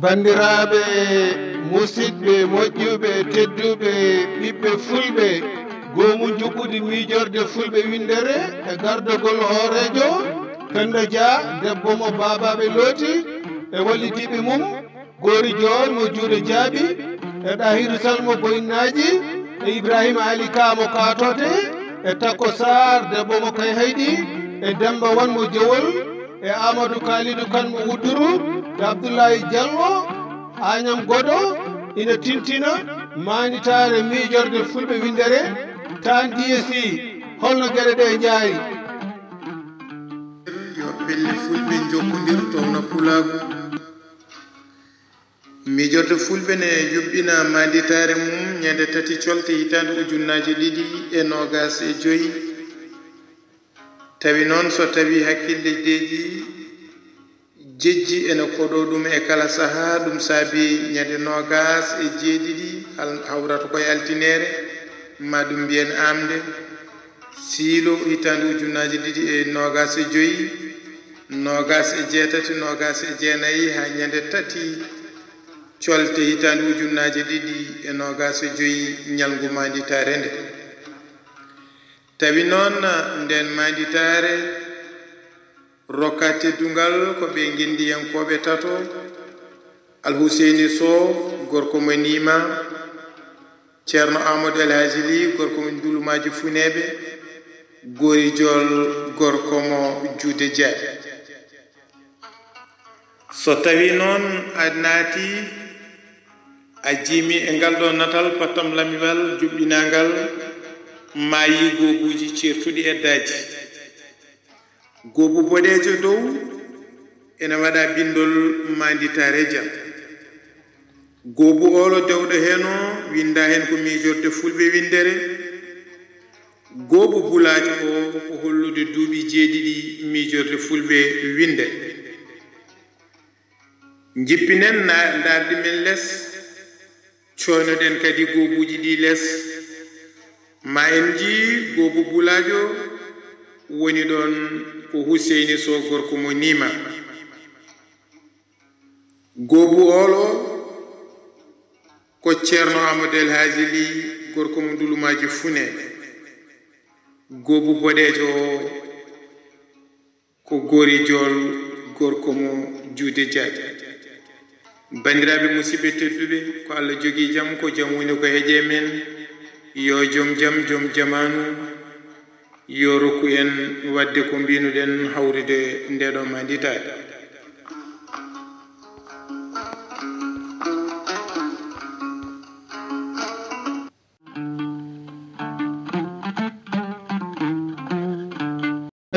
bandiraɓe musidɓe moƴƴuɓe tedduɓe ɓiɓɓe fulɓe goomu juɓɓudi miijorde fulɓe windere e gardogol hoorejo Penda Dia debbo mo babaɓe looti e wallidiɓe mum Gori Diol mo juuɗe jaaɓi e Ɗahiru Sall mo boyinaji e Ibrahima Ali Ka mo kaatote e Takko Sarr debbo mo kay hayɗi e Demba Wan mo Jowol e Amadou Kalidou Kane mo Wudduru e Abdoulaye Diallo Agnam Goɗo ina tintina manitare miijorde fulɓe windere tan DSI holno gueɗe ɗe jaari yo pelle fulɓe jokkodir towna pulagu miijorde fulɓe ne yuɓɓina manditare mum ñande tati colte hitande ujunnaje ɗiɗi e nogas e joyi tawi noon so tawi hakkille deji jejji ene koɗo ɗum e kala saaha ɗum saabi ñande nogas e jeeɗiɗi hawrata koye altinere ma ɗum mbiyen amde siilo hitande ujunnaje ɗiɗi e nogas e joyi nogas e jeetati nogas e jeenayyi ha ñande tati colte hitande ujunnaje ɗiɗi e nogas e joyi ñalngu manditare nde tawi noon nden manditare rokka teddungal ko ɓe guindiyankoɓe tato Alhuseyni Sow gorko mo Nima Ceerno Amadou El Hadji Ly gorko mo Ndulumaji Funeɓe Gori Diol gorko mo Juude Diaby so tawi noon a naati a jiimi e ngal ɗo natal pattam lamiwal juɓɓinangal maayi goobuji ceertuɗi e daji goobu boɗejo dow ene waɗa bindol manditare jam goobu olo dewɗo hen o winda hen ko miijorde fulɓe windere goobu bulajo o ko hollude duuɓi jeeɗiɗi miijorde fulɓe winde jippinen darde men less coynoɗen kadi goobuji ɗi less ma en ji goobu bulajo woni ɗon ko Huseyni Sow gorko mo Nima goobu olo ko Ceerno Amadou El Hadji Ly gorko mo Ndulumaji Funeɓe goobu boɗejo o ko Gori Diol gorko mo Juude Diaby bandiraɓe musidɓe tedduɓe ko Allah jogui jaam ko jaam woni ko heeƴe men yo joom jaam joom jamanu yo rokku en wadde ko mbinuɗen hawrude ndeɗo manditare